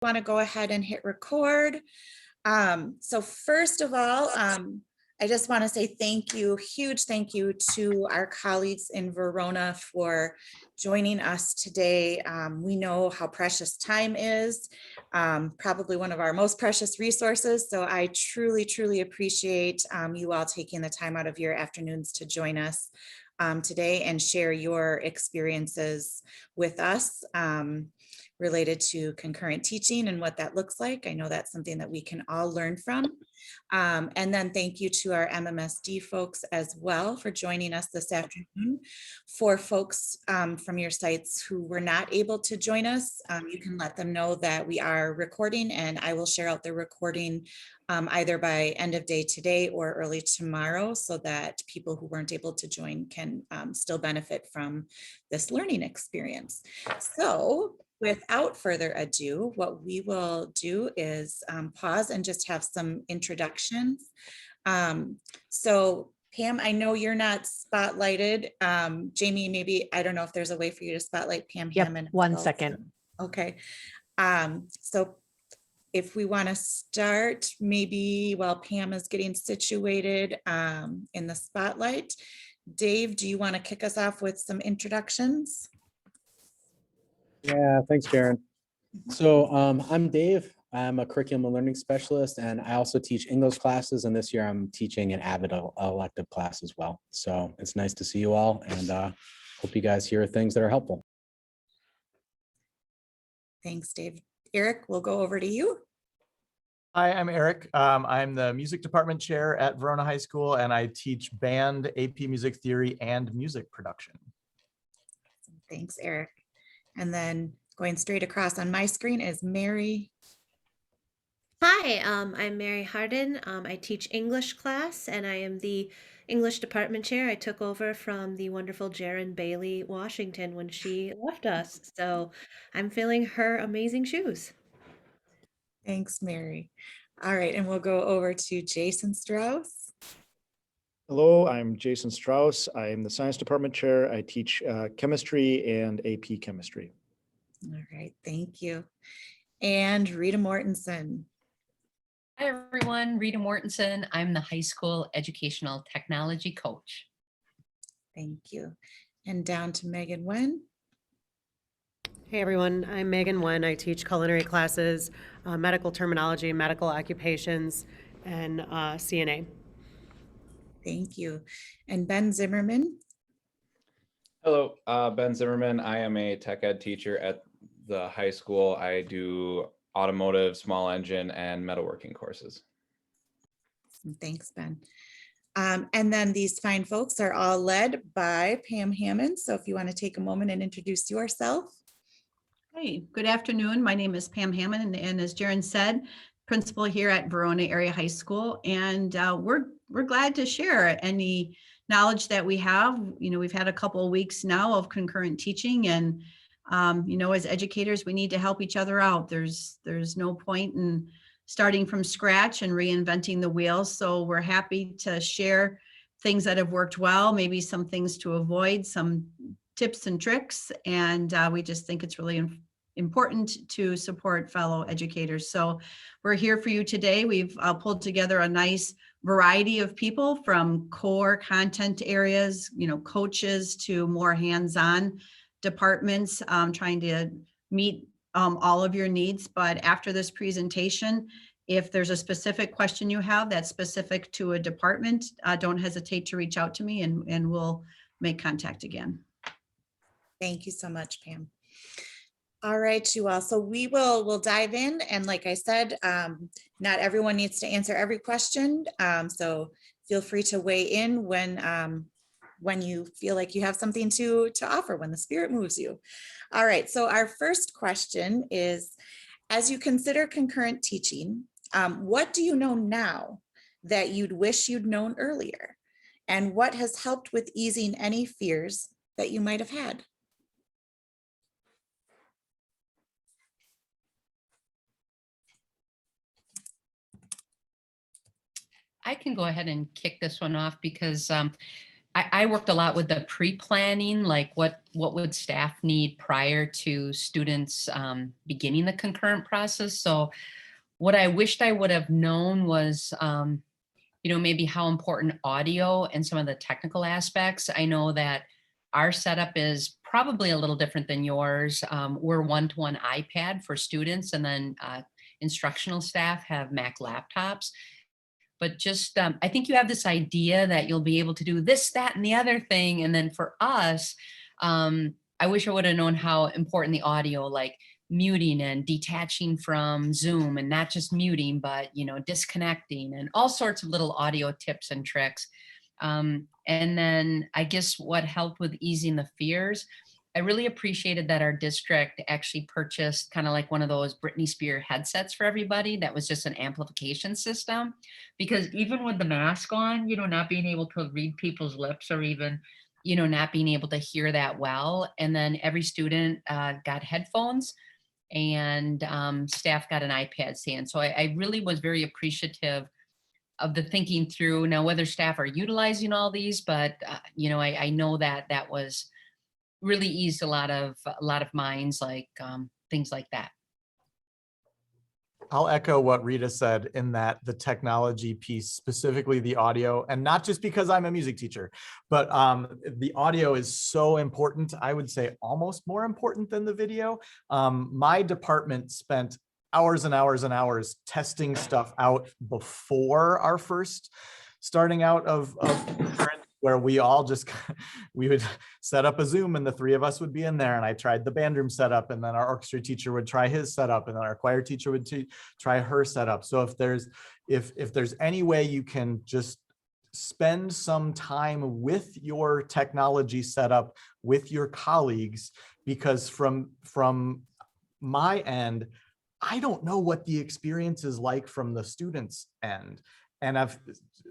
Want to go ahead and hit record. So first of all, I just want to say thank you, huge thank you to our colleagues in Verona for joining us today. We know how precious time is, probably one of our most precious resources. So I truly, truly appreciate you all taking the time out of your afternoons to join us today and share your experiences with us. Related to concurrent teaching and what that looks like. I know that's something that we can all learn from. And then thank you to our MMSD folks as well for joining us this afternoon. For folks from your sites who were not able to join us, you can let them know that we are recording, and I will share out the recording either by end of day today or early tomorrow, so that people who weren't able to join can still benefit from this learning experience. So without further ado, what we will do is pause and just have some introductions. So Pam, I know you're not spotlighted. Jamie, maybe, I don't know if there's a way for you to spotlight Pam Hammond. 1 second. Okay. So if we want to start, maybe while Pam is getting situated in the spotlight, Dave, do you want to kick us off with some introductions? Yeah, thanks, Karen. So I'm Dave. I'm a curriculum and learning specialist, and I also teach English classes. And this year I'm teaching an AVID elective class as well. So it's nice to see you all, and hope you guys hear things that are helpful. Thanks, Dave. Eric, we'll go over to you. Hi, I'm Eric. I'm the music department chair at Verona High School, and I teach band, AP Music Theory, and music production. Thanks, Eric. And then going straight across on my screen is Mary. Hi, I'm Mary Harden. I teach English class, and I am the English department chair. I took over from the wonderful Jaren Bailey Washington when she left us. So I'm filling her amazing shoes. Thanks, Mary. All right, and we'll go over to Jason Strauss. Hello, I'm Jason Strauss. I am the science department chair. I teach chemistry and AP chemistry. All right, thank you. And Rita Mortensen. Hi, everyone. Rita Mortensen. I'm the high school educational technology coach. Thank you. And down to Megan Wen. Hey everyone, I'm Megan Wen. I teach culinary classes, medical terminology, medical occupations, and CNA. Thank you. And Ben Zimmerman. Hello, Ben Zimmerman. I am a tech ed teacher at the high school. I do automotive, small engine, and metalworking courses. Thanks, Ben. And then these fine folks are all led by Pam Hammond. So if you want to take a moment and introduce yourself. Hey, good afternoon. My name is Pam Hammond, and as Jaren said, principal here at Verona Area High School. And we're glad to share any knowledge that we have. You know, we've had a couple of weeks now of concurrent teaching, and you know, as educators, we need to help each other out. There's no point in starting from scratch and reinventing the wheel. So we're happy to share things that have worked well, maybe some things to avoid, some tips and tricks. And we just think it's really important to support fellow educators. So we're here for you today. We've pulled together a nice variety of people from core content areas, you know, coaches to more hands-on departments, trying to meet all of your needs. But after this presentation, if there's a specific question you have that's specific to a department, don't hesitate to reach out to me, and we'll make contact again. Thank you so much, Pam. All right, you all. So we'll dive in. And like I said, not everyone needs to answer every question. So feel free to weigh in when you feel like you have something to offer, when the spirit moves you. All right, so our first question is, as you consider concurrent teaching, what do you know now that you'd wish you'd known earlier? And what has helped with easing any fears that you might have had? I can go ahead and kick this one off because I worked a lot with the pre-planning, like what would staff need prior to students beginning the concurrent process. So what I wished I would have known was, maybe how important audio and some of the technical aspects. I know that our setup is probably a little different than yours. We're one-to-one iPad for students, and then instructional staff have Mac laptops. But just, I think you have this idea that you'll be able to do this, that, and the other thing. And then for us, I wish I would have known how important the audio, like muting and detaching from Zoom, and not just muting, but, disconnecting and all sorts of little audio tips and tricks. And then I guess what helped with easing the fears, I really appreciated that our district actually purchased kind of like one of those Britney Spears headsets for everybody that was just an amplification system. Because even with the mask on, not being able to read people's lips, or even, not being able to hear that well. And then every student got headphones, and staff got an iPad stand. So I really was very appreciative of the thinking through. Now, whether staff are utilizing all these, but I know that was really eased a lot of minds, like things like that. I'll echo what Rita said in that the technology piece, specifically the audio, and not just because I'm a music teacher, but the audio is so important. I would say almost more important than the video. My department spent hours and hours and hours testing stuff out before our first starting out of Concurrent, where we all just, we would set up a Zoom and the three of us would be in there, and I tried the band room setup, and then our orchestra teacher would try his setup, and then our choir teacher would try her setup. So if there's any way you can just spend some time with your technology setup with your colleagues, because from my end, I don't know what the experience is like from the students' end. And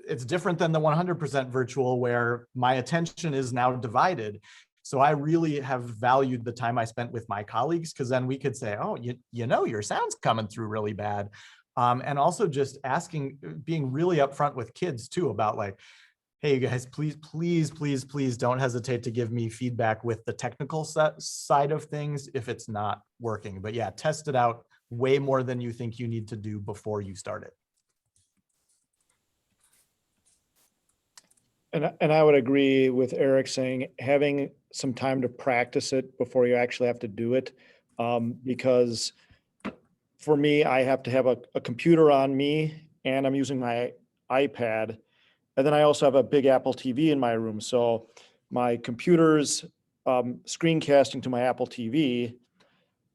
it's different than the 100% virtual, where my attention is now divided. So I really have valued the time I spent with my colleagues, because then we could say, oh, your sound's coming through really bad. And also just being really upfront with kids too, about like, hey, you guys, please don't hesitate to give me feedback with the technical side of things if it's not working. But yeah, test it out way more than you think you need to do before you start it. And I would agree with Eric saying having some time to practice it before you actually have to do it. Because for me, I have to have a computer on me, and I'm using my iPad. And then I also have a big Apple TV in my room. So my computer's screencasting to my Apple TV.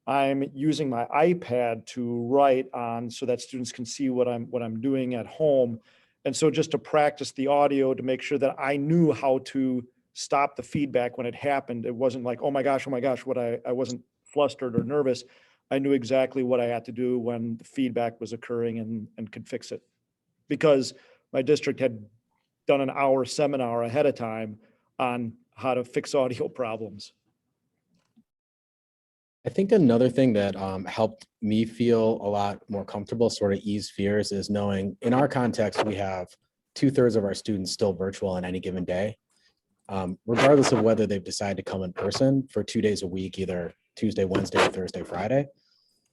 I'm using my iPad to write on so that students can see what I'm doing at home. And so just to practice the audio, to make sure that I knew how to stop the feedback when it happened. It wasn't like, oh my gosh, I wasn't flustered or nervous. I knew exactly what I had to do when the feedback was occurring, and could fix it. Because my district had done an hour seminar ahead of time on how to fix audio problems. I think another thing that helped me feel a lot more comfortable, sort of ease fears, is knowing in our context, we have 2/3 of our students still virtual on any given day, regardless of whether they've decided to come in person for 2 days a week, either Tuesday, Wednesday, or Thursday, Friday.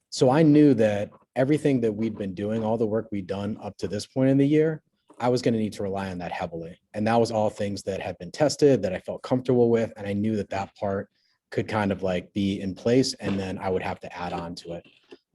So I knew that everything that we'd been doing, all the work we'd done up to this point in the year, I was going to need to rely on that heavily. And that was all things that had been tested, that I felt comfortable with. And I knew that part could kind of like be in place, and then I would have to add on to it.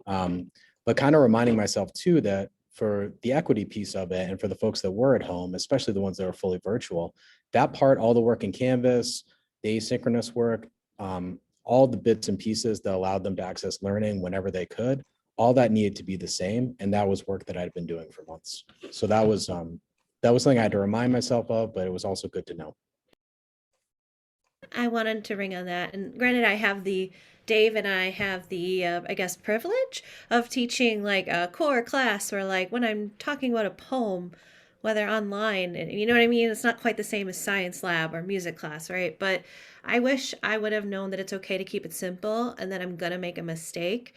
But kind of reminding myself too, that for the equity piece of it, and for the folks that were at home, especially the ones that were fully virtual, that part, all the work in Canvas, the asynchronous work, all the bits and pieces that allowed them to access learning whenever they could, all that needed to be the same. And that was work that I'd been doing for months. So that was something I had to remind myself of, but it was also good to know. I wanted to ring on that. And granted, Dave and I have the, I guess, privilege of teaching like a core class, or like when I'm talking about a poem, whether online, and you know what I mean? It's not quite the same as science lab or music class, right? But I wish I would have known that it's okay to keep it simple, and that I'm going to make a mistake.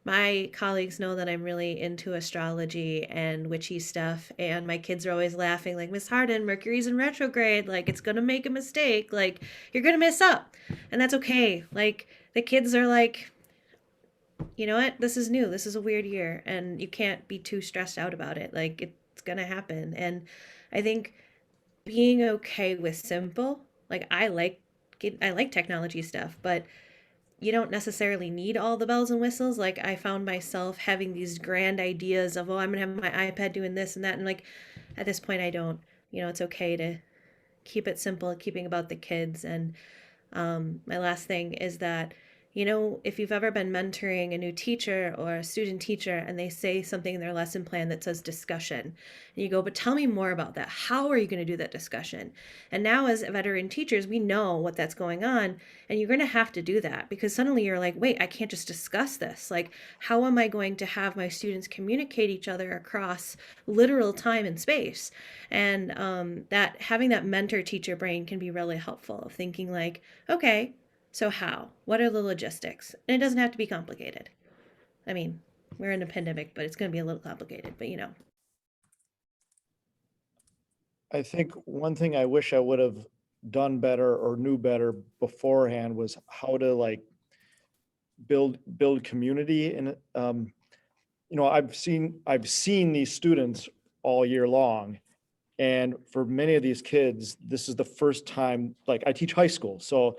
my colleagues know that I'm really into astrology and witchy stuff, and my kids are always laughing like, Miss Harden, Mercury's in retrograde, like it's gonna make a mistake, like you're gonna mess up, and that's okay. Like the kids are like, you know what, this is new, this is a weird year, and you can't be too stressed out about it, like it's gonna happen. And I think being okay with simple, like I like technology stuff, but you don't necessarily need all the bells and whistles. Like I found myself having these grand ideas of, oh, I'm gonna have my iPad doing this and that, and like at this point I don't. You know, it's okay to keep it simple, keeping about the kids. And my last thing is that, you know, if you've ever been mentoring a new teacher or a student teacher and they say something in their lesson plan that says discussion, and you go, but tell me more about that. How are you going to do that discussion? And now, as veteran teachers, we know what that's going on, and you're going to have to do that because suddenly you're like, wait, I can't just discuss this. Like, how am I going to have my students communicate each other across literal time and space? And that having that mentor teacher brain can be really helpful of thinking like, okay, so how? What are the logistics? And it doesn't have to be complicated. I mean, we're in a pandemic, but it's going to be a little complicated, but you know. I think one thing I wish I would have done better or knew better beforehand was how to like build community. And you know, I've seen these students all year long, and for many of these kids, this is the first time. Like I teach high school, so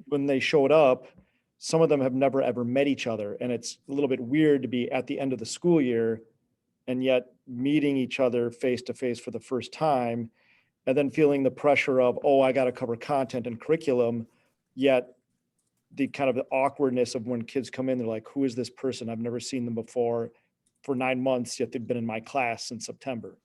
when they showed up, some of them have never ever met each other, and it's a little bit weird to be at the end of the school year and yet meeting each other face to face for the first time, and then feeling the pressure of, oh, I got to cover content and curriculum, yet the kind of the awkwardness of when kids come in, they're like, who is this person? I've never seen them before for 9 months, yet they've been in my class since September.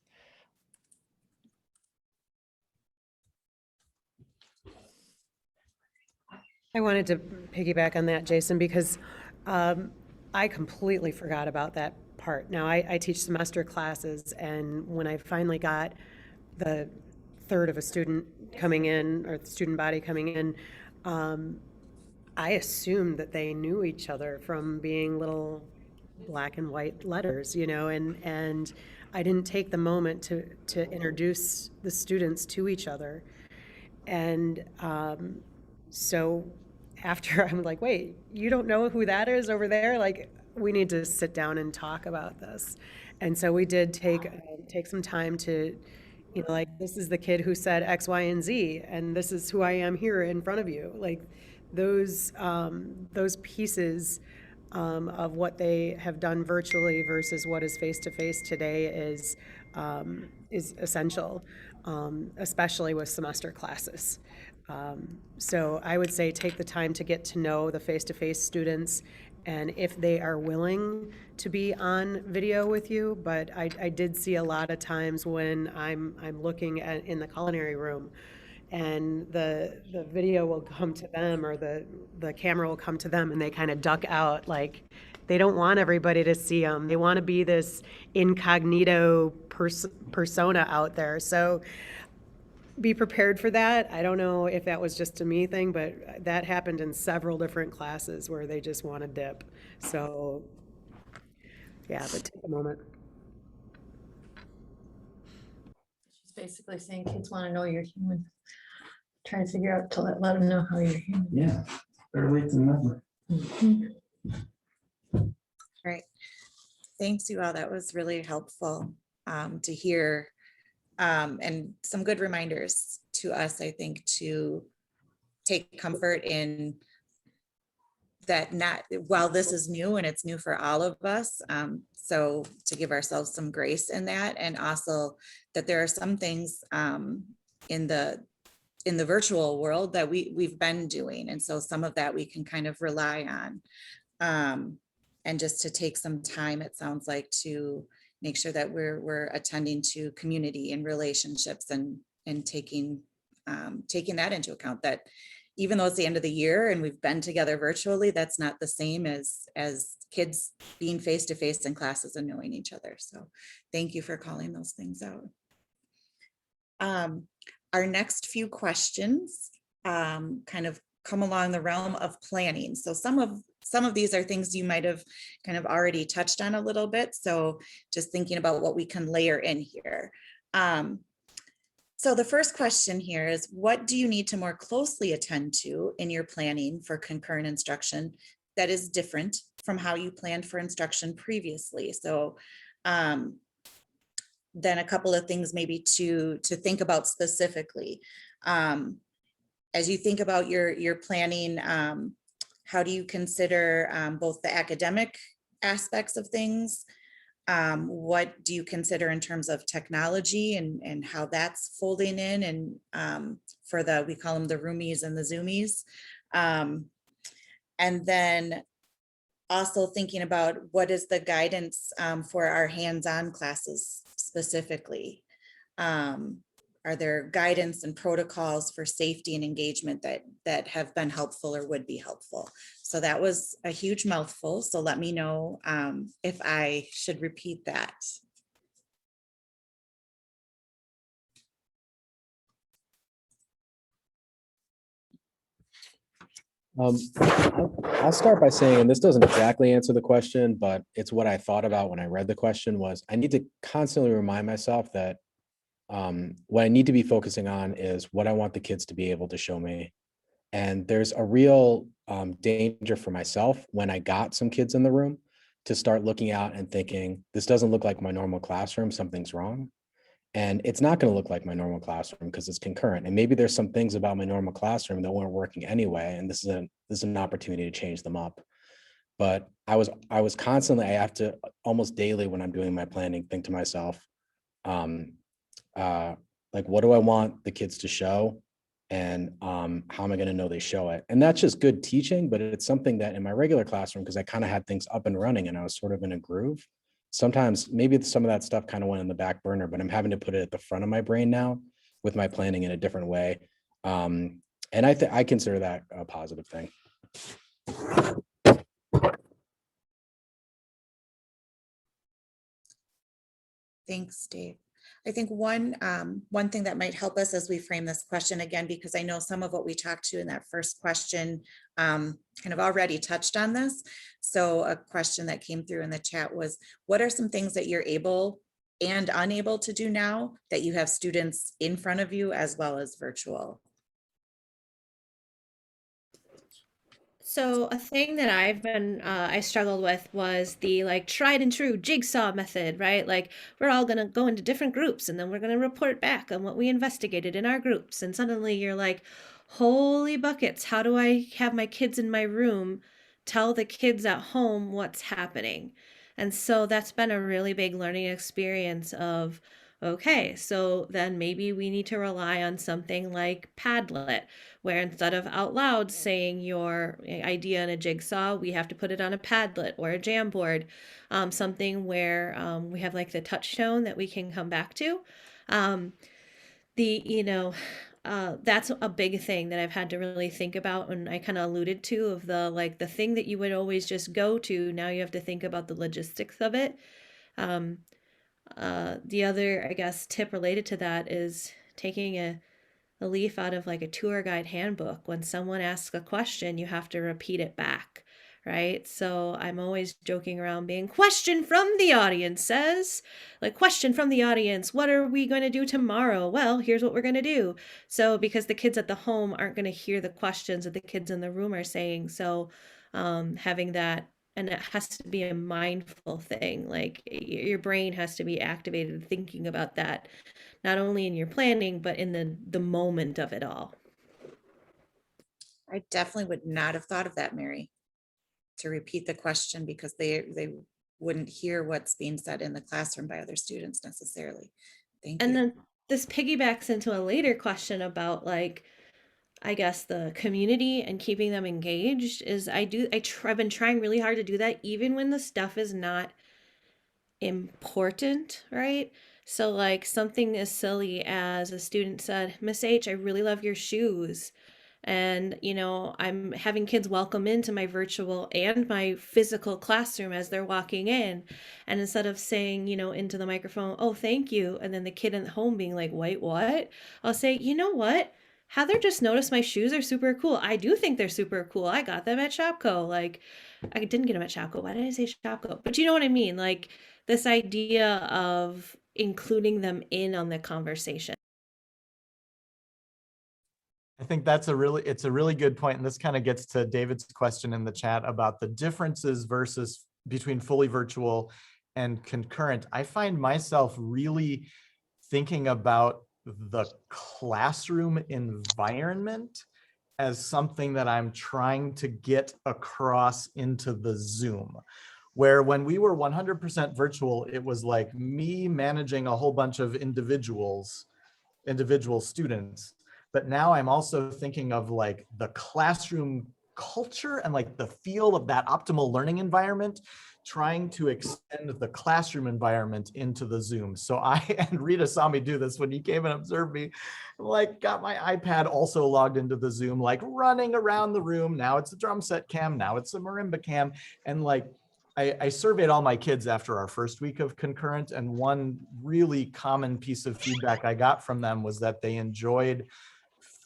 I wanted to piggyback on that, Jason, because I completely forgot about that part. Now, I teach semester classes, and when I finally got the third of a student coming in, or the student body coming in, I assumed that they knew each other from being little black and white letters, you know, and I didn't take the moment to introduce the students to each other. And so after I'm like, wait, you don't know who that is over there? Like, we need to sit down and talk about this. And so we did take some time to, you know, like, this is the kid who said X, Y, and Z, and this is who I am here in front of you. Like those pieces of what they have done virtually versus what is face to face today is essential, especially with semester classes. So I would say take the time to get to know the face-to-face students, and if they are willing to be on video with you. But I did see a lot of times when I'm looking at in the culinary room, and the video will come to them, or the camera will come to them, and they kind of duck out, like they don't want everybody to see them. They want to be this incognito persona out there. So be prepared for that. I don't know if that was just a me thing, but that happened in several different classes where they just want to dip. So yeah, but take a moment. She's basically saying kids want to know you're human. Trying to figure out to let them know how you're human. Yeah, better late than never. Right. Thanks, you all. That was really helpful to hear. And some good reminders to us, I think, to take comfort in that. Not while this is new and it's new for all of us. So to give ourselves some grace in that, and also that there are some things in the virtual world that we've been doing. And so some of that we can kind of rely on. And just to take some time, it sounds like, to make sure that we're attending to community and relationships, and taking that into account, that even though it's the end of the year and we've been together virtually, that's not the same as kids being face to face in classes and knowing each other. So thank you for calling those things out. Our next few questions kind of come along the realm of planning. So some some of these are things you might have kind of already touched on a little bit. So just thinking about what we can layer in here. So the first question here is, what do you need to more closely attend to in your planning for concurrent instruction that is different from how you planned for instruction previously? So then a couple of things maybe to think about specifically. As you think about your planning, how do you consider both the academic aspects of things? What do you consider in terms of technology and how that's folding in, and for we call them the roomies and the zoomies. And then also thinking about what is the guidance for our hands-on classes specifically. Are there guidance and protocols for safety and engagement that have been helpful or would be helpful? So that was a huge mouthful. So let me know if I should repeat that. I'll start by saying, and this doesn't exactly answer the question, but it's what I thought about when I read the question, was I need to constantly remind myself that what I need to be focusing on is what I want the kids to be able to show me. And there's a real danger for myself when I got some kids in the room to start looking out and thinking, this doesn't look like my normal classroom, something's wrong. And it's not going to look like my normal classroom because it's concurrent. And maybe there's some things about my normal classroom that weren't working anyway. And this is an opportunity to change them up. But I was constantly, I have to almost daily when I'm doing my planning, think to myself, like, what do I want the kids to show? And how am I going to know they show it? And that's just good teaching, but it's something that in my regular classroom, because I kind of had things up and running and I was sort of in a groove. Sometimes maybe some of that stuff kind of went in the back burner, but I'm having to put it at the front of my brain now with my planning in a different way. And I consider that a positive thing. Thanks, Dave. I think one thing that might help us as we frame this question again, because I know some of what we talked to in that first question kind of already touched on this. So a question that came through in the chat was, what are some things that you're able and unable to do now that you have students in front of you as well as virtual? So a thing that I struggled with was the like tried and true jigsaw method, right? Like we're all gonna go into different groups and then we're gonna report back on what we investigated in our groups. And suddenly you're like, holy buckets, how do I have my kids in my room tell the kids at home what's happening? And so that's been a really big learning experience of, okay, so then maybe we need to rely on something like Padlet, where instead of out loud saying your idea in a jigsaw, we have to put it on a Padlet or a Jamboard, something where we have like the touch tone that we can come back to. That's a big thing that I've had to really think about, and I kind of alluded to of the thing that you would always just go to. Now you have to think about the logistics of it. The other, I guess, tip related to that is taking a leaf out of like a tour guide handbook. When someone asks a question, you have to repeat it back, right? So I'm always joking around being question from the audience says, like question from the audience, what are we going to do tomorrow? Well, here's what we're going to do. So because the kids at the home aren't going to hear the questions that the kids in the room are saying. So having that, and it has to be a mindful thing. Like your brain has to be activated thinking about that, not only in your planning, but in the moment of it all. I definitely would not have thought of that, Mary, to repeat the question, because they wouldn't hear what's being said in the classroom by other students necessarily. Thank you. And then this piggybacks into a later question about like, I guess the community and keeping them engaged is I've been trying really hard to do that even when the stuff is not important, right? So like something as silly as a student said, Miss H, I really love your shoes. And, I'm having kids welcome into my virtual and my physical classroom as they're walking in. And instead of saying, into the microphone, oh, thank you. And then the kid at home being like, wait, what? I'll say, you know what? Heather just noticed my shoes are super cool. I do think they're super cool. I got them at Shopko. Like, I didn't get them at Shopko. Why did I say Shopko? But you know what I mean? Like, this idea of including them in on the conversation. I think it's a really good point. And this kind of gets to David's question in the chat about the differences versus between fully virtual and concurrent. I find myself really thinking about the classroom environment as something that I'm trying to get across into the Zoom. Where when we were 100% virtual, it was like me managing a whole bunch of individual students. But now I'm also thinking of like the classroom culture and like the feel of that optimal learning environment, trying to extend the classroom environment into the Zoom. So and Rita saw me do this when he came and observed me, like got my iPad also logged into the Zoom, like running around the room. Now it's a drum set cam, now it's a marimba cam. And like, I surveyed all my kids after our first week of concurrent, and one really common piece of feedback I got from them was that they enjoyed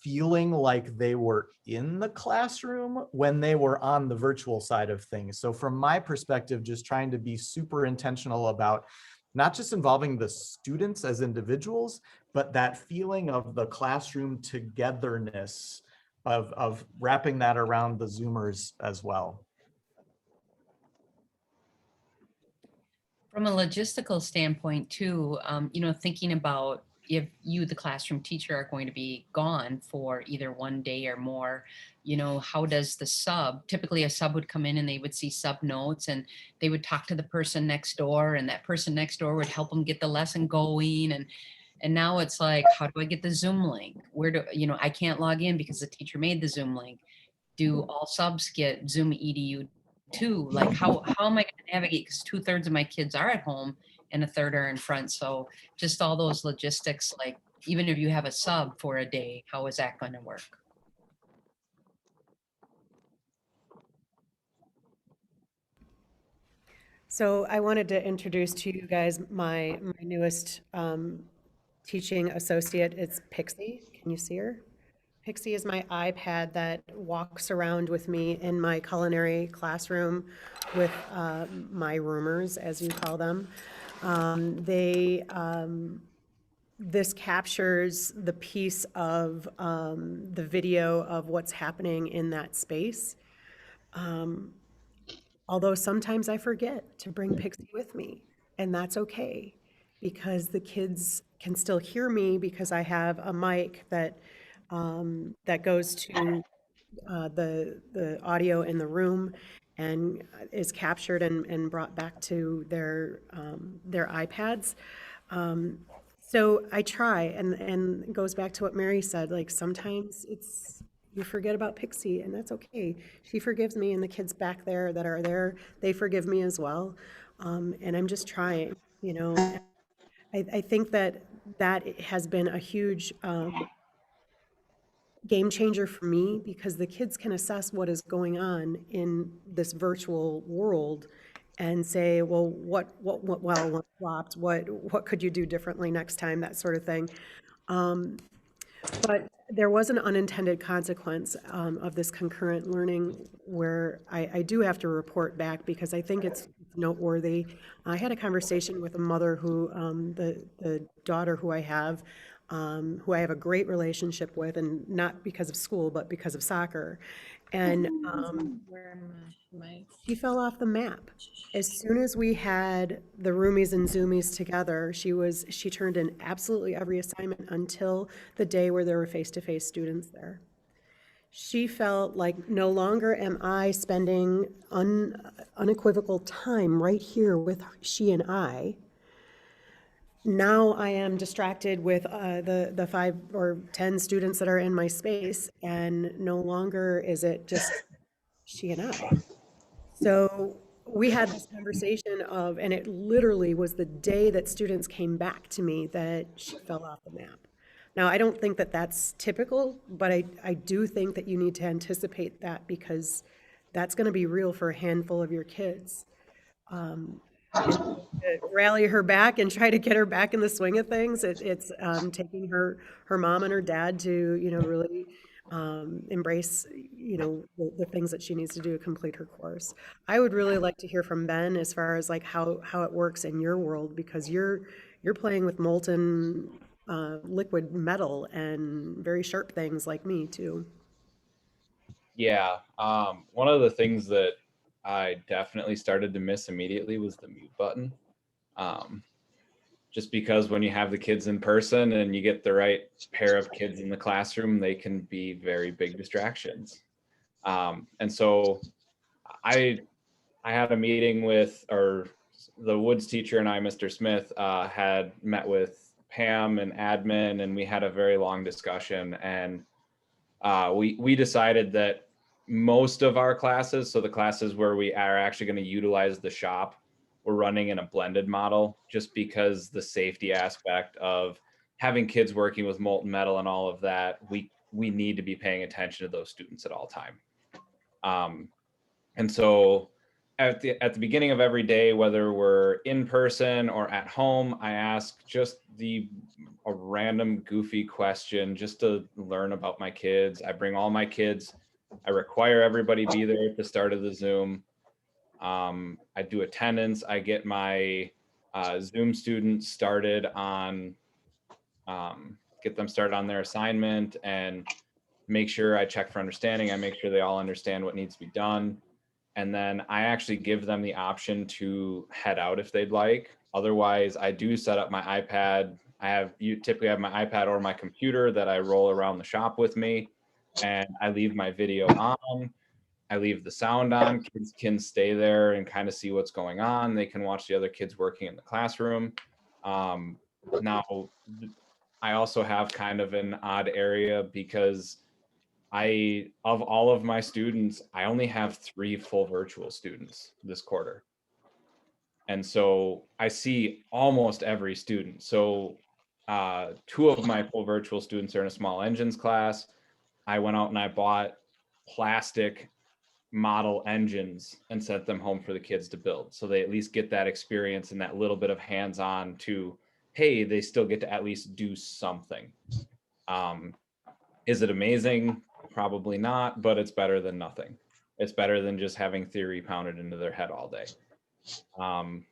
feeling like they were in the classroom when they were on the virtual side of things. So from my perspective, just trying to be super intentional about not just involving the students as individuals, but that feeling of the classroom togetherness of wrapping that around the Zoomers as well. From a logistical standpoint too, thinking about if you, the classroom teacher, are going to be gone for either one day or more, how does the sub, typically a sub would come in and they would see sub notes and they would talk to the person next door, and that person next door would help them get the lesson going. And now it's like, how do I get the Zoom link? Where do, I can't log in because the teacher made the Zoom link. Do all subs get Zoom EDU too? Like how am I going to navigate? Because 2/3 of my kids are at home and a third are in front. So just all those logistics, like even if you have a sub for a day, how is that going to work? So I wanted to introduce to you guys my newest teaching associate. It's Pixie. Can you see her? Pixie is my iPad that walks around with me in my culinary classroom with my roomers, as you call them. This captures the piece of the video of what's happening in that space. Although sometimes I forget to bring Pixie with me, and that's okay, because the kids can still hear me because I have a mic that goes to the audio in the room and is captured and brought back to their iPads. So I try, and it goes back to what Mary said, like sometimes you forget about Pixie, and that's okay. She forgives me, and the kids back there that are there, they forgive me as well. And I'm just trying, I think that has been a huge game changer for me, because the kids can assess what is going on in this virtual world and say, well, what flopped, what could you do differently next time, that sort of thing. But there was an unintended consequence of this concurrent learning where I do have to report back, because I think it's noteworthy. I had a conversation with a mother who, the daughter who I have a great relationship with, and not because of school, but because of soccer. And she fell off the map. As soon as we had the roomies and zoomies together, she turned in absolutely every assignment until the day where there were face-to-face students there. She felt like, no longer am I spending unequivocal time right here with she and I. Now I am distracted with the 5 or 10 students that are in my space, and no longer is it just she and I. So we had this conversation and it literally was the day that students came back to me that she fell off the map. Now, I don't think that that's typical, but I do think that you need to anticipate that, because that's going to be real for a handful of your kids. rally her back and try to get her back in the swing of things. It's taking her mom and her dad to, really embrace, the things that she needs to do to complete her course. I would really like to hear from Ben as far as like how it works in your world, because you're playing with molten liquid metal and very sharp things like me too. Yeah. One of the things that I definitely started to miss immediately was the mute button. Just because when you have the kids in person and you get the right pair of kids in the classroom, they can be very big distractions. And so I had a meeting with, or the Woods teacher and I, Mr. Smith, had met with Pam and admin, and we had a very long discussion. And we decided that most of our classes, so the classes where we are actually going to utilize the shop, we're running in a blended model, just because the safety aspect of having kids working with molten metal and all of that, we need to be paying attention to those students at all time. And so at the beginning of every day, whether we're in person or at home, I ask just a random goofy question just to learn about my kids. I bring all my kids. I require everybody be there at the start of the Zoom. I do attendance. I get my Zoom students started on, get them started on their assignment and make sure I check for understanding. I make sure they all understand what needs to be done. And then I actually give them the option to head out if they'd like. Otherwise, I do set up my iPad. You typically have my iPad or my computer that I roll around the shop with me, and I leave my video on. I leave the sound on. Kids can stay there and kind of see what's going on. They can watch the other kids working in the classroom. Now, I also have kind of an odd area because of all of my students, I only have 3 full virtual students this quarter. And so I see almost every student. So 2 of my full virtual students are in a small engines class. I went out and I bought plastic model engines and sent them home for the kids to build. So they at least get that experience and that little bit of hands-on to, hey, they still get to at least do something. Is it amazing? Probably not, but it's better than nothing. It's better than just having theory pounded into their head all day.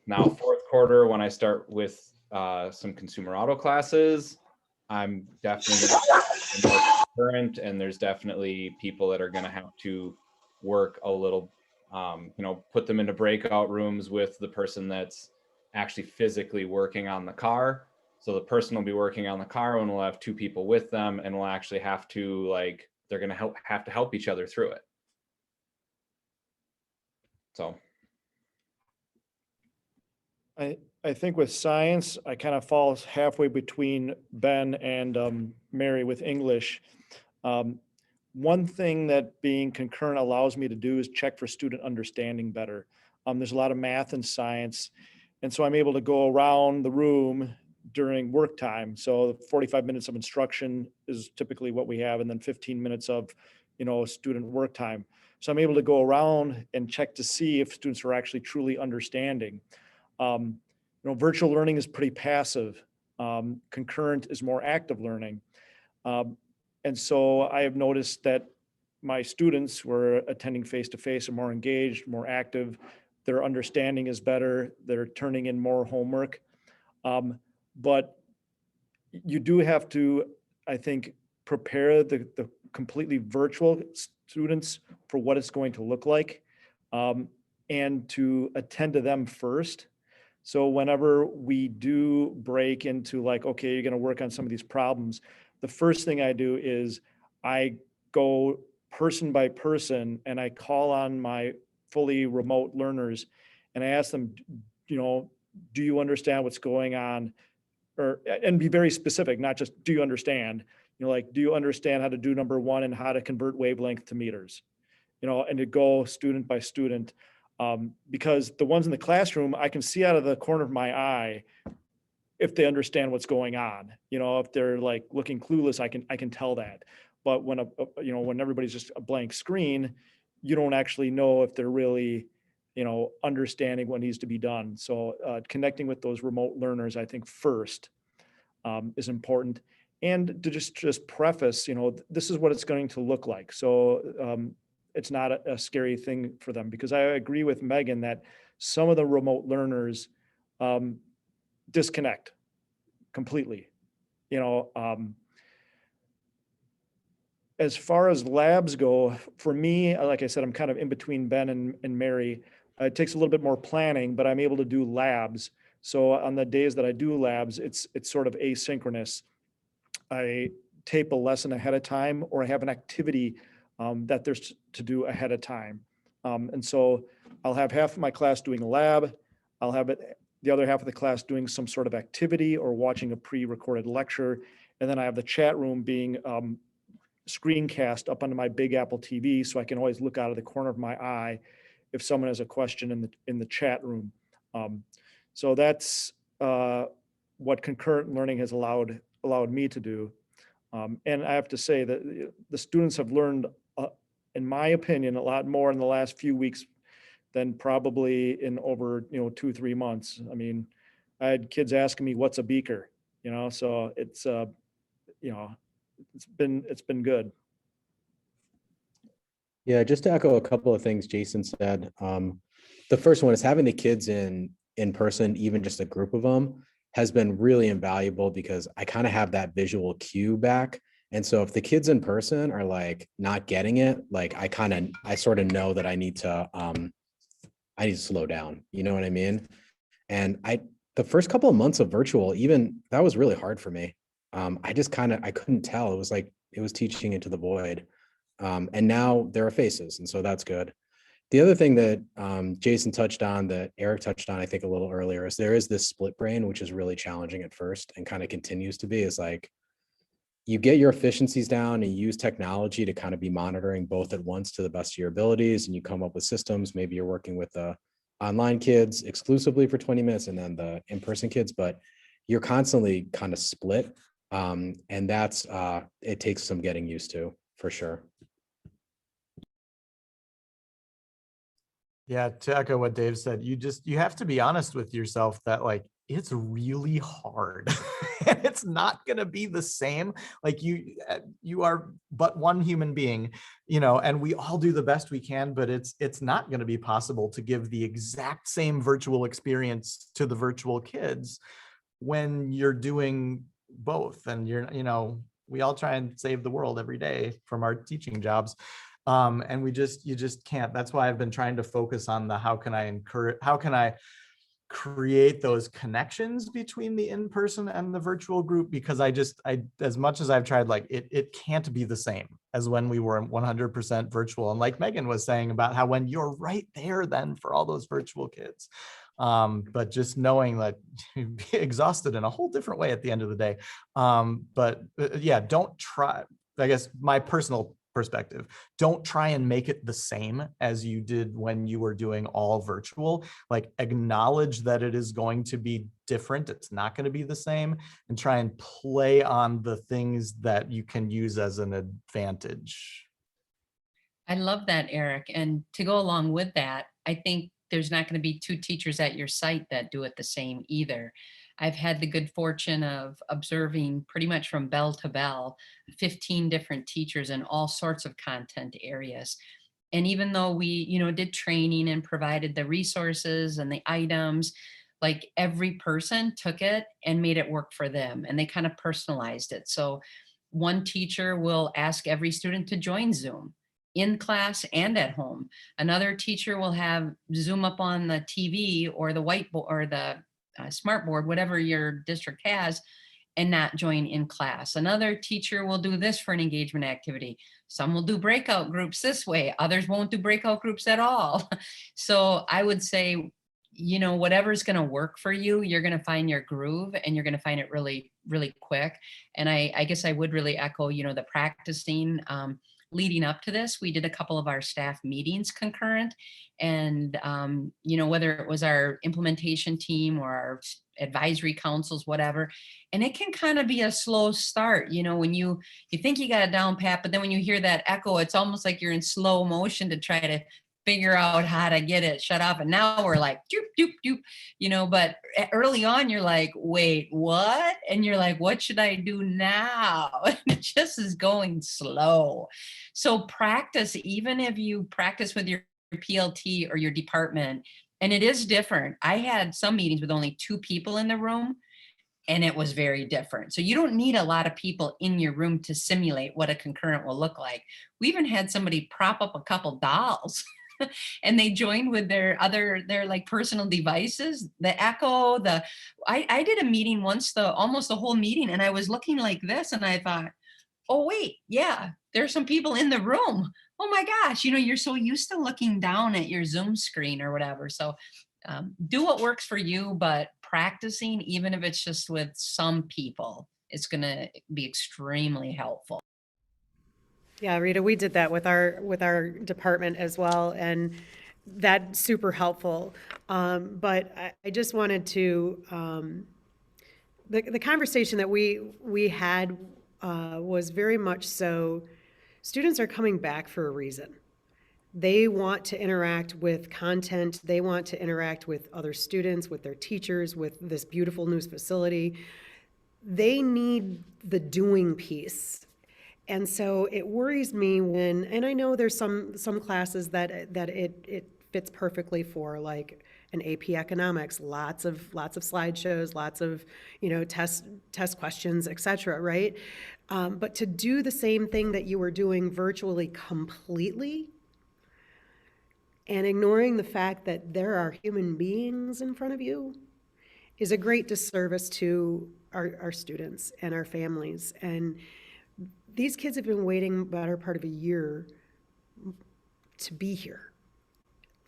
Now, fourth quarter, when I start with some consumer auto classes, I'm definitely more concurrent, and there's definitely people that are going to have to work a little, put them into breakout rooms with the person that's actually physically working on the car. So the person will be working on the car and we'll have 2 people with them, and we'll actually have to they're going to have to help each other through it. So. I think with science, I kind of fall halfway between Ben and Mary with English. One thing that being concurrent allows me to do is check for student understanding better. There's a lot of math and science, and so I'm able to go around the room during work time. So 45 minutes of instruction is typically what we have, and then 15 minutes of, student work time. So I'm able to go around and check to see if students are actually truly understanding. Virtual learning is pretty passive. Concurrent is more active learning. And so I have noticed that my students who are attending face-to-face are more engaged, more active. Their understanding is better. They're turning in more homework. But you do have to, I think, prepare the completely virtual students for what it's going to look like, and to attend to them first. So whenever we do break into okay, you're going to work on some of these problems, the first thing I do is I go person by person and I call on my fully remote learners and I ask them, do you understand what's going on? And be very specific, not just do you understand, do you understand how to do number 1 and how to convert wavelength to meters, and to go student by student. Because the ones in the classroom, I can see out of the corner of my eye if they understand what's going on. If they're looking clueless, I can tell that. But when when everybody's just a blank screen, you don't actually know if they're really understanding what needs to be done. So connecting with those remote learners, I think first is important. And to just preface, this is what it's going to look like. So it's not a scary thing for them, because I agree with Megan that some of the remote learners disconnect completely. As far as labs go, for me, like I said, I'm kind of in between Ben and Mary. It takes a little bit more planning, but I'm able to do labs. So on the days that I do labs, it's sort of asynchronous. I tape a lesson ahead of time, or I have an activity that there's to do ahead of time. And so I'll have half of my class doing a lab. I'll have the other half of the class doing some sort of activity or watching a pre-recorded lecture. And then I have the chat room being screencast up onto my big Apple TV, so I can always look out of the corner of my eye if someone has a question in the chat room. So that's what concurrent learning has allowed me to do. And I have to say that the students have learned, in my opinion, a lot more in the last few weeks than probably in over 2-3 months. I mean, I had kids asking me, "What's a beaker?" So it's it's been good. Yeah, just to echo a couple of things Jason said. The first one is having the kids in person, even just a group of them, has been really invaluable, because I kind of have that visual cue back. And so if the kids in person are like not getting it, like I sort of know that I need to slow down. You know what I mean? And the first couple of months of virtual, even that was really hard for me. I couldn't tell. It was like it was teaching into the void. And now there are faces, and so that's good. The other thing that Jason touched on, that Eric touched on, I think a little earlier, is there is this split brain, which is really challenging at first and kind of continues to be. Is like you get your efficiencies down and use technology to kind of be monitoring both at once to the best of your abilities, and you come up with systems. Maybe you're working with the online kids exclusively for 20 minutes and then the in-person kids, but you're constantly kind of split. And that's it takes some getting used to, for sure. Yeah, to echo what Dave said, you have to be honest with yourself that like it's really hard. And it's not going to be the same. Like you are but one human being, and we all do the best we can, but it's not going to be possible to give the exact same virtual experience to the virtual kids when you're doing both. And we all try and save the world every day from our teaching jobs. And you just can't. That's why I've been trying to focus on how can I create those connections between the in-person and the virtual group, because I as much as I've tried, like it can't be the same as when we were 100% virtual. And like Megan was saying about how when you're right there then for all those virtual kids, but just knowing that you'd be exhausted in a whole different way at the end of the day. But yeah, don't try, I guess my personal perspective, don't try and make it the same as you did when you were doing all virtual. Like acknowledge that it is going to be different. It's not going to be the same, and try and play on the things that you can use as an advantage. I love that, Eric. And to go along with that, I think there's not going to be two teachers at your site that do it the same either. I've had the good fortune of observing pretty much from bell to bell, 15 different teachers in all sorts of content areas. And even though we, did training and provided the resources and the items, like every person took it and made it work for them, and they kind of personalized it. So one teacher will ask every student to join Zoom in class and at home. Another teacher will have Zoom up on the TV or the whiteboard or the smart board, whatever your district has, and not join in class. Another teacher will do this for an engagement activity. Some will do breakout groups this way. Others won't do breakout groups at all. So I would say, whatever's going to work for you, you're going to find your groove, and you're going to find it really, really quick. And I guess I would really echo, the practicing. Leading up to this, we did a couple of our staff meetings concurrent, and whether it was our implementation team or our advisory councils, whatever, and it can kind of be a slow start, when you think you got it down pat, but then when you hear that echo, it's almost like you're in slow motion to try to figure out how to get it shut off. And now we're like, doop, doop, doop, you know, but early on you're like, wait, what? And you're like, what should I do now? And it just is going slow. So practice, even if you practice with your PLT or your department, and it is different. I had some meetings with only 2 people in the room, and it was very different. So you don't need a lot of people in your room to simulate what a concurrent will look like. We even had somebody prop up a couple dolls and they joined with their like personal devices, the Echo, I did a meeting once, almost the whole meeting, and I was looking like this and I thought, oh wait, yeah, there's some people in the room. Oh my gosh, you know, you're so used to looking down at your Zoom screen or whatever. So do what works for you, but practicing, even if it's just with some people, it's going to be extremely helpful. Yeah, Rita, we did that with our department as well, and that's super helpful. But I just wanted to the conversation that we had was very much so. Students are coming back for a reason. They want to interact with content. They want to interact with other students, with their teachers, with this beautiful new facility. They need the doing piece. And so it worries me when, and I know there's some classes that it fits perfectly for, like an AP Economics, lots of slideshows, lots of, you know, test questions, et cetera, right? But to do the same thing that you were doing virtually completely, and ignoring the fact that there are human beings in front of you, is a great disservice to our students and our families. And these kids have been waiting the better part of a year to be here.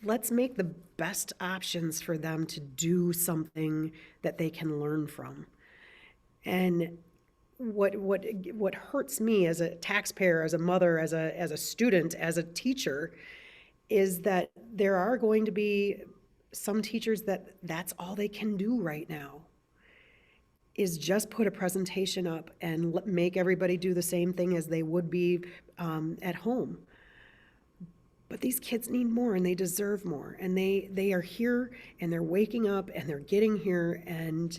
Let's make the best options for them to do something that they can learn from. And what hurts me as a taxpayer, as a mother, as a student, as a teacher, is that there are going to be some teachers that's all they can do right now, is just put a presentation up and make everybody do the same thing as they would be at home. But these kids need more, and they deserve more, and they are here, and they're waking up, and they're getting here, and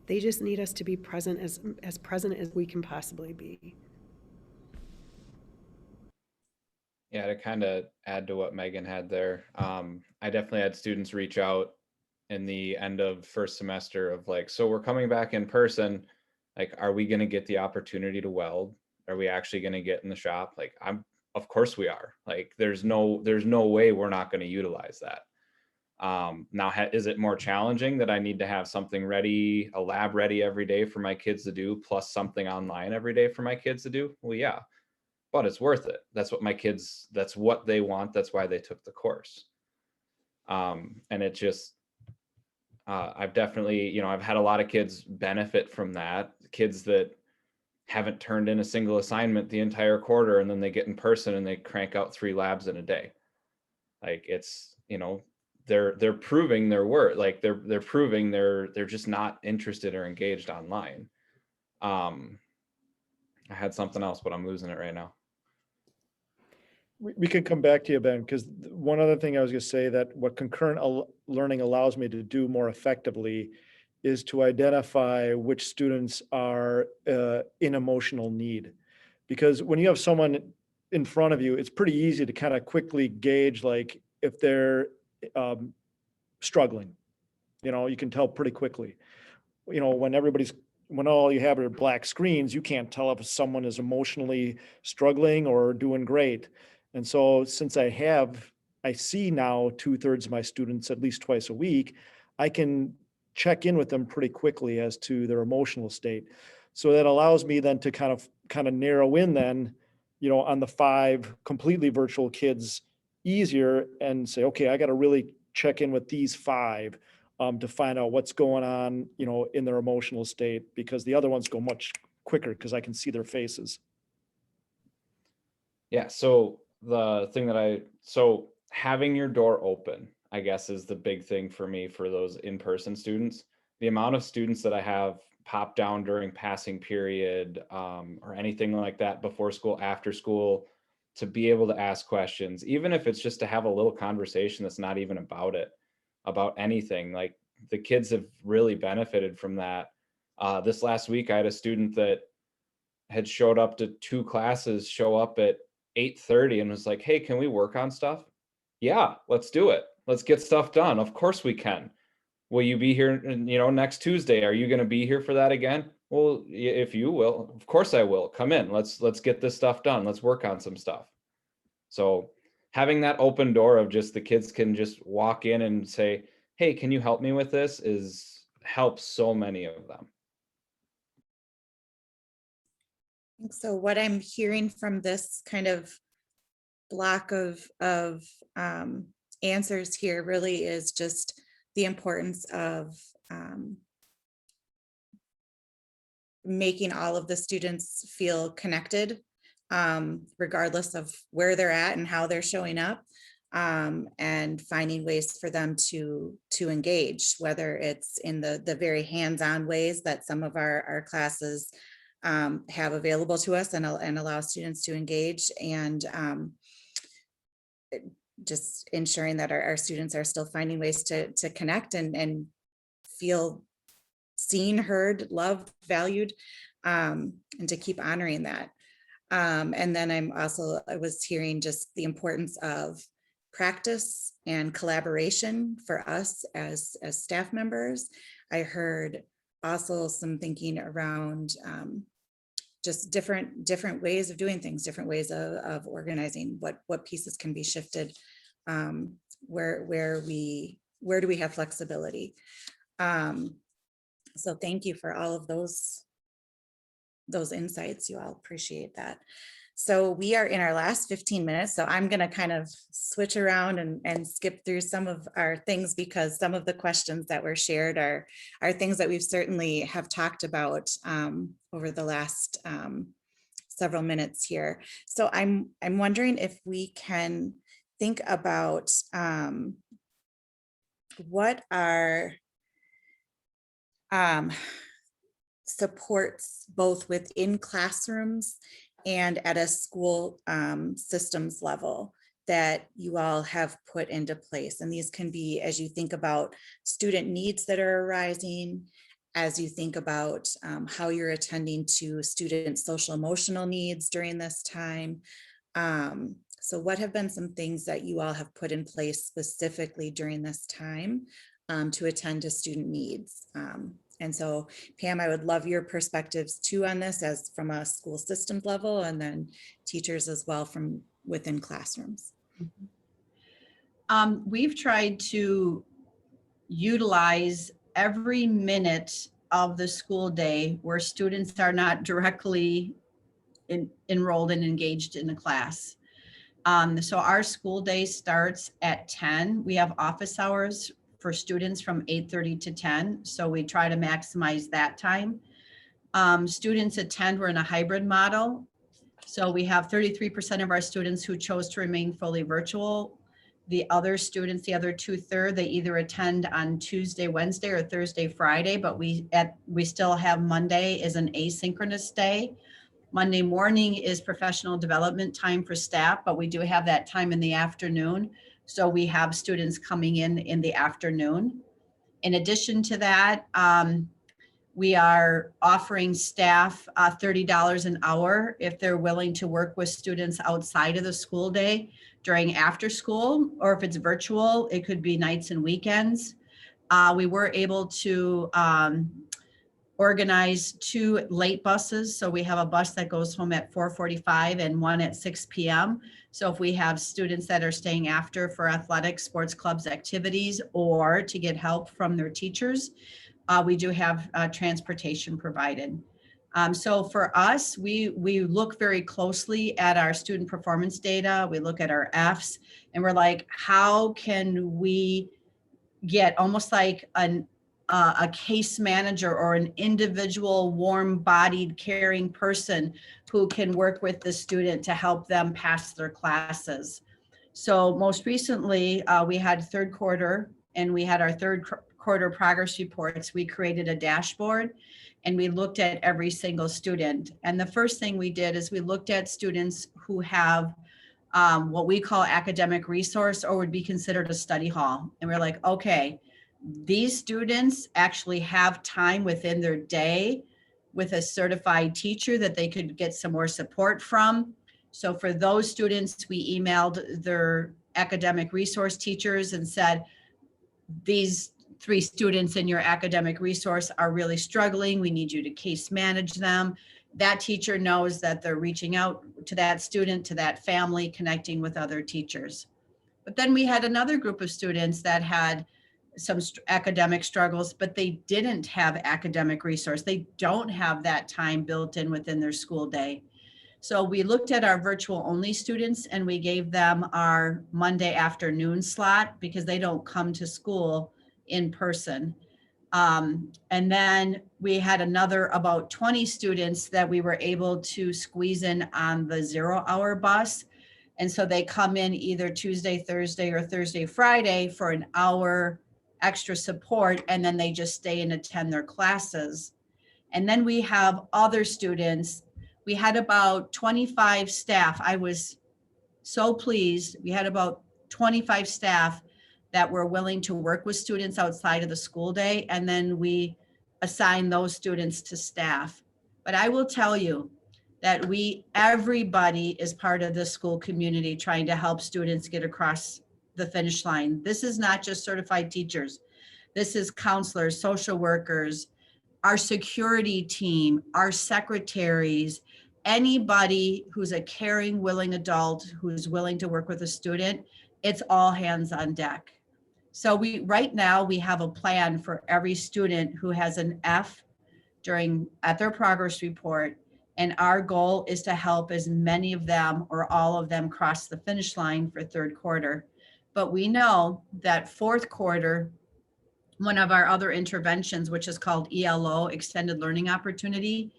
they just need us to be present, as present as we can possibly be. Yeah, to kind of add to what Megan had there, I definitely had students reach out in the end of first semester of like, so we're coming back in person, like, are we going to get the opportunity to weld? Are we actually going to get in the shop? Like, of course we are. Like, there's no way we're not going to utilize that. Now, is it more challenging that I need to have something ready, a lab ready every day for my kids to do, plus something online every day for my kids to do? Well, yeah, but it's worth it. That's what they want. That's why they took the course. And it just, I've definitely, I've had a lot of kids benefit from that. Kids that haven't turned in a single assignment the entire quarter, and then they get in person and they crank out 3 labs in a day. Like, it's, they're proving their worth. Like, they're proving they're just not interested or engaged online. I had something else, but I'm losing it right now. We can come back to you, Ben, because one other thing I was going to say, that what concurrent learning allows me to do more effectively is to identify which students are in emotional need. Because when you have someone in front of you, it's pretty easy to kind of quickly gauge, like, if they're struggling. You can tell pretty quickly. When all you have are black screens, you can't tell if someone is emotionally struggling or doing great. And so since I see now 2/3 of my students at least twice a week, I can check in with them pretty quickly as to their emotional state. So that allows me then to kind of narrow in then, on the 5 completely virtual kids easier, and say, okay, I got to really check in with these 5 to find out what's going on, in their emotional state, because the other ones go much quicker because I can see their faces. Yeah. So having your door open, I guess, is the big thing for me for those in-person students. The amount of students that I have pop down during passing period or anything like that, before school, after school, to be able to ask questions, even if it's just to have a little conversation that's not even about it, about anything. Like the kids have really benefited from that. This last week, I had a student that had showed up to 2 classes, show up at 8:30 and was like, "Hey, can we work on stuff?" "Yeah, let's do it. Let's get stuff done. Of course we can. Will you be here, next Tuesday? Are you going to be here for that again?" "Well, if you will, of course I will. Come in. Let's get this stuff done. Let's work on some stuff." So having that open door of just the kids can just walk in and say, "Hey, can you help me with this?" helps so many of them. So what I'm hearing from this kind of block of answers here really is just the importance of making all of the students feel connected, regardless of where they're at and how they're showing up, and finding ways for them to engage, whether it's in the very hands-on ways that some of our classes have available to us and allow students to engage, and just ensuring that our students are still finding ways to connect and feel seen, heard, loved, valued, and to keep honoring that. And then I was hearing just the importance of practice and collaboration for us as staff members. I heard also some thinking around just different ways of doing things, different ways of organizing, what pieces can be shifted, where do we have flexibility. So thank you for all of those insights. You all appreciate that. So we are in our last 15 minutes. So I'm going to kind of switch around and skip through some of our things, because some of the questions that were shared are things that we've certainly have talked about over the last several minutes here. So I'm wondering if we can think about what are supports both within classrooms and at a school systems level that you all have put into place. And these can be as you think about student needs that are arising, as you think about how you're attending to student social emotional needs during this time. So what have been some things that you all have put in place specifically during this time to attend to student needs? And so Pam, I would love your perspectives too on this, as from a school systems level, and then teachers as well from within classrooms. We've tried to utilize every minute of the school day where students are not directly enrolled and engaged in the class. So our school day starts at 10. We have office hours for students from 8:30 to 10. So we try to maximize that time. Students attend, we're in a hybrid model. So we have 33% of our students who chose to remain fully virtual. The other students, the other 2/3, they either attend on Tuesday, Wednesday, or Thursday, Friday, but we still have Monday as an asynchronous day. Monday morning is professional development time for staff, but we do have that time in the afternoon. So we have students coming in the afternoon. In addition to that, we are offering staff $30 an hour if they're willing to work with students outside of the school day during after school, or if it's virtual, it could be nights and weekends. We were able to organize 2 late buses. So we have a bus that goes home at 4:45 and one at 6 p.m. So if we have students that are staying after for athletics, sports clubs, activities, or to get help from their teachers, we do have transportation provided. So for us, we look very closely at our student performance data. We look at our Fs, and we're like, how can we get almost like a case manager or an individual warm-bodied caring person who can work with the student to help them pass their classes. So most recently, we had third quarter, and we had our third quarter progress reports. We created a dashboard and we looked at every single student. And the first thing we did is we looked at students who have what we call academic resource, or would be considered a study hall. And we're like, okay, these students actually have time within their day with a certified teacher that they could get some more support from. So for those students, we emailed their academic resource teachers and said, these 3 students in your academic resource are really struggling. We need you to case manage them. That teacher knows that they're reaching out to that student, to that family, connecting with other teachers. But then we had another group of students that had some academic struggles, but they didn't have academic resource. They don't have that time built in within their school day. So we looked at our virtual only students and we gave them our Monday afternoon slot because they don't come to school in person. And then we had another about 20 students that we were able to squeeze in on the 0-hour bus. And so they come in either Tuesday, Thursday, or Thursday, Friday for an hour extra support, and then they just stay and attend their classes. And then we have other students. We had about 25 staff. I was so pleased. We had about 25 staff that were willing to work with students outside of the school day. And then we assign those students to staff. But I will tell you that everybody is part of the school community trying to help students get across the finish line. This is not just certified teachers. This is counselors, social workers, our security team, our secretaries, anybody who's a caring, willing adult who's willing to work with a student. It's all hands on deck. So right now we have a plan for every student who has an F at their progress report. And our goal is to help as many of them or all of them cross the finish line for 3rd quarter. But we know that 4th quarter, one of our other interventions, which is called ELO, Extended Learning Opportunity,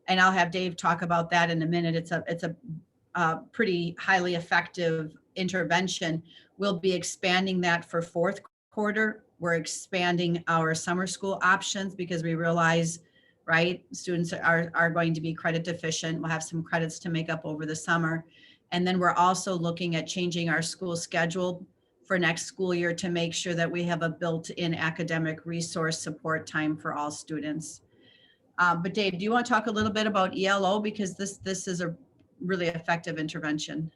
and I'll have Dave talk about that in a minute. It's a pretty highly effective intervention. We'll be expanding that for 4th quarter. We're expanding our summer school options because we realize, right, students are going to be credit deficient. We'll have some credits to make up over the summer. And then we're also looking at changing our school schedule for next school year to make sure that we have a built-in academic resource support time for all students. But Dave, do you want to talk a little bit about ELO? Because this is a really effective intervention.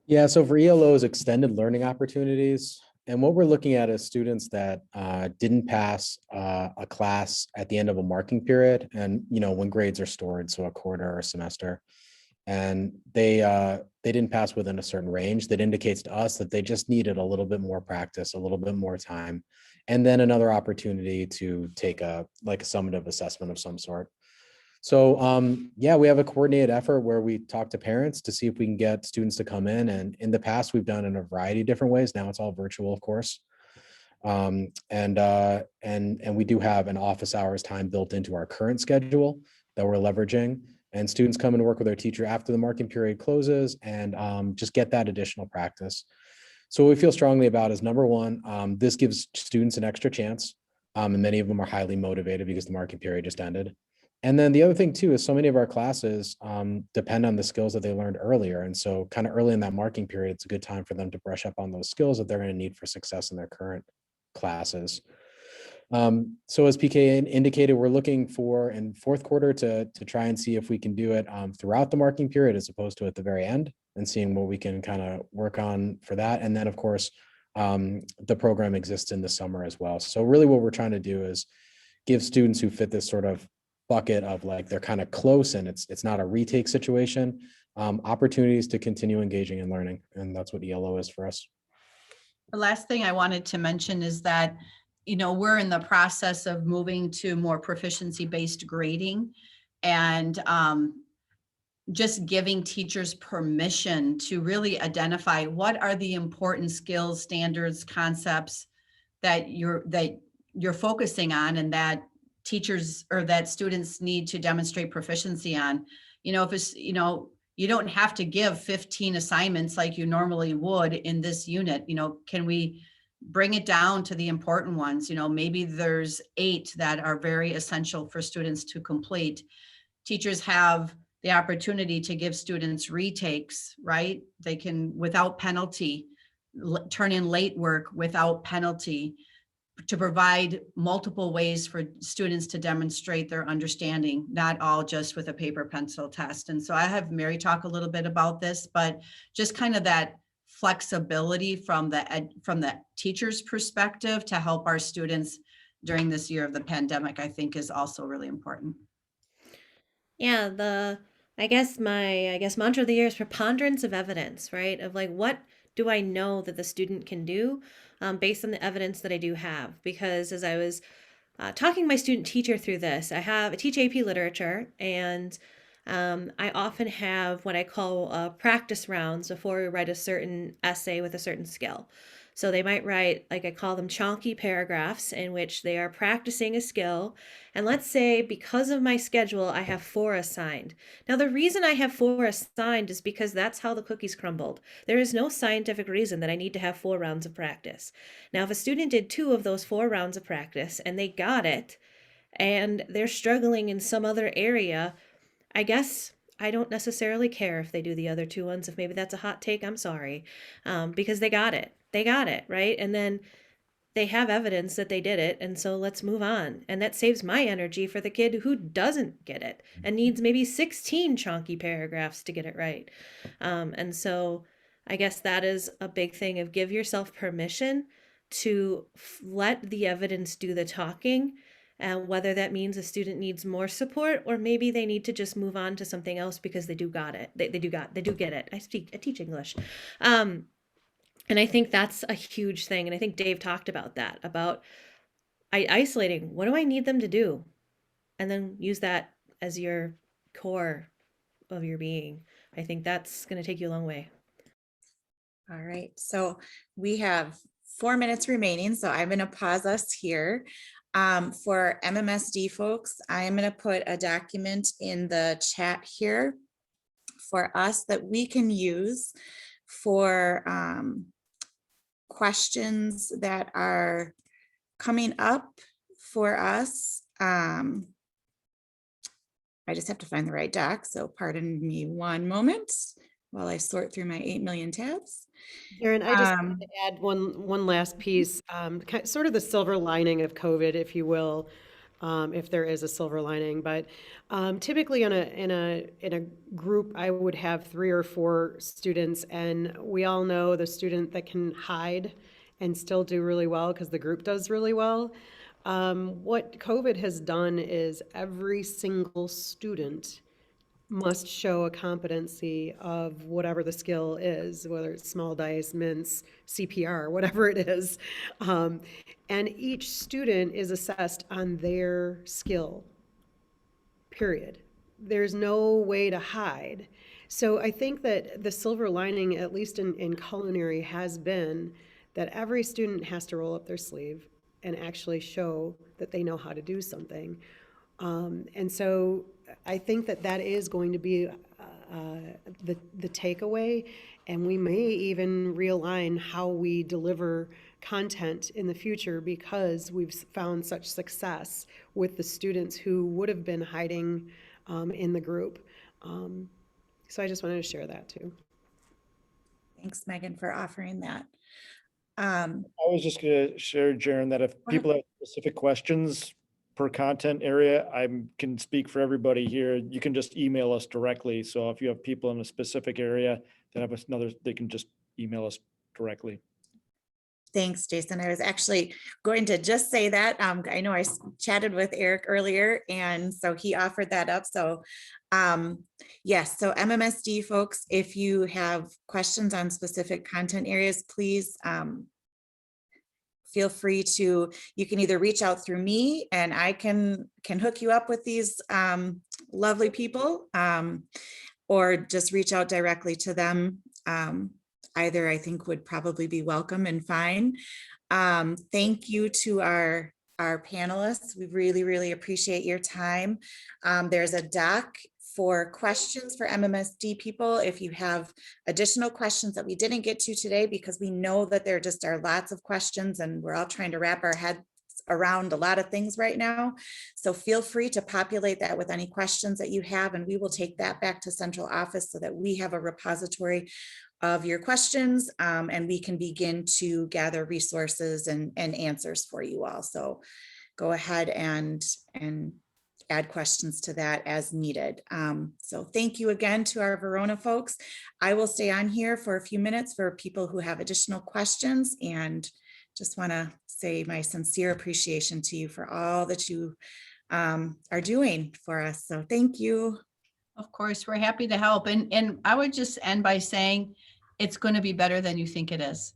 Yeah, so for ELO's extended learning opportunities, and what we're looking at is students that didn't pass a class at the end of a marking period, and when grades are stored, so a quarter or a semester, and they didn't pass within a certain range. That indicates to us that they just needed a little bit more practice, a little bit more time, and then another opportunity to take a summative assessment of some sort. So yeah, we have a coordinated effort where we talk to parents to see if we can get students to come in. And in the past, we've done in a variety of different ways. Now it's all virtual, of course. And we do have an office hours time built into our current schedule that we're leveraging. And students come and work with their teacher after the marking period closes and just get that additional practice. So what we feel strongly about is, number one, this gives students an extra chance. And many of them are highly motivated because the marking period just ended. And then the other thing too is so many of our classes depend on the skills that they learned earlier. And so kind of early in that marking period, it's a good time for them to brush up on those skills that they're going to need for success in their current classes. So as PK indicated, we're looking for in 4th quarter to try and see if we can do it throughout the marking period as opposed to at the very end, and seeing what we can kind of work on for that. And then of course, the program exists in the summer as well. So really what we're trying to do is give students who fit this sort of bucket of like they're kind of close and it's not a retake situation, opportunities to continue engaging and learning. And that's what ELO is for us. The last thing I wanted to mention is that, we're in the process of moving to more proficiency-based grading, and just giving teachers permission to really identify what are the important skills, standards, concepts that you're focusing on, and that teachers or that students need to demonstrate proficiency on. If it's, you don't have to give 15 assignments like you normally would in this unit. Can we bring it down to the important ones? Maybe there's 8 that are very essential for students to complete. Teachers have the opportunity to give students retakes, right? They can, without penalty, turn in late work without penalty, to provide multiple ways for students to demonstrate their understanding, not all just with a paper pencil test. And so I have Mary talk a little bit about this, but just kind of that flexibility from the teacher's perspective to help our students during this year of the pandemic, I think is also really important. Yeah, I guess my mantra of the year is preponderance of evidence, right? Of like, what do I know that the student can do based on the evidence that I do have? Because as I was talking my student teacher through this, I teach AP literature, and I often have what I call practice rounds before we write a certain essay with a certain skill. So they might write, like I call them chonky paragraphs, in which they are practicing a skill. And let's say because of my schedule, I have 4 assigned. Now, the reason I have 4 assigned is because that's how the cookies crumbled. There is no scientific reason that I need to have 4 rounds of practice. Now, if a student did 2 of those 4 rounds of practice and they got it, and they're struggling in some other area, I guess I don't necessarily care if they do the other 2 ones. If maybe that's a hot take, I'm sorry, because they got it. They got it, right? And then they have evidence that they did it, and so let's move on. And that saves my energy for the kid who doesn't get it and needs maybe 16 chonky paragraphs to get it right. And so I guess that is a big thing of give yourself permission to let the evidence do the talking. Whether that means a student needs more support, or maybe they need to just move on to something else because they do got it. They do get it. I teach English. And I think that's a huge thing. And I think Dave talked about that, about isolating. What do I need them to do? And then use that as your core of your being. I think that's going to take you a long way. All right, so we have 4 minutes remaining, so I'm going to pause us here. For MMSD folks, I'm going to put a document in the chat here for us that we can use for questions that are coming up for us. I just have to find the right doc, so pardon me one moment while I sort through my 8 million tabs. Erin, I just wanted to add one last piece, sort of the silver lining of COVID, if you will, if there is a silver lining. But typically in a group, I would have 3 or 4 students, and we all know the student that can hide and still do really well because the group does really well. What COVID has done is every single student must show a competency of whatever the skill is, whether it's small dice, mints, CPR, whatever it is. And each student is assessed on their skill, period. There's no way to hide. So I think that the silver lining, at least in culinary, has been that every student has to roll up their sleeve and actually show that they know how to do something. And so I think that is going to be the takeaway, and we may even realign how we deliver content in the future because we've found such success with the students who would have been hiding in the group. So I just wanted to share that too. Thanks, Megan, for offering that. I was just going to share, Jaren, that if people have specific questions per content area, I can speak for everybody here. You can just email us directly. So if you have people in a specific area that have another, they can just email us directly. Thanks, Jason. I was actually going to just say that. I know I chatted with Eric earlier, and so he offered that up. So yes, so MMSD folks, if you have questions on specific content areas, please feel free to, you can either reach out through me and I can hook you up with these lovely people, or just reach out directly to them. Either I think would probably be welcome and fine. Thank you to our panelists. We really, really appreciate your time. There's a doc for questions for MMSD people. If you have additional questions that we didn't get to today, because we know that there just are lots of questions and we're all trying to wrap our heads around a lot of things right now. So feel free to populate that with any questions that you have, and we will take that back to central office so that we have a repository of your questions, and we can begin to gather resources and answers for you all. So go ahead and add questions to that as needed. So thank you again to our Verona folks. I will stay on here for a few minutes for people who have additional questions, and just want to say my sincere appreciation to you for all that you are doing for us. So thank you. Of course, we're happy to help. And I would just end by saying it's going to be better than you think it is.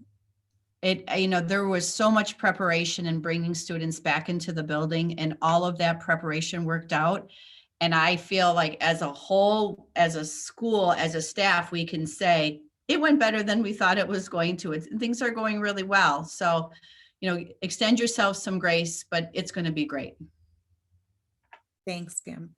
There was so much preparation in bringing students back into the building, and all of that preparation worked out. And I feel like as a whole, as a school, as a staff, we can say it went better than we thought it was going to. Things are going really well. So, extend yourself some grace, but it's going to be great. Thanks, Pam.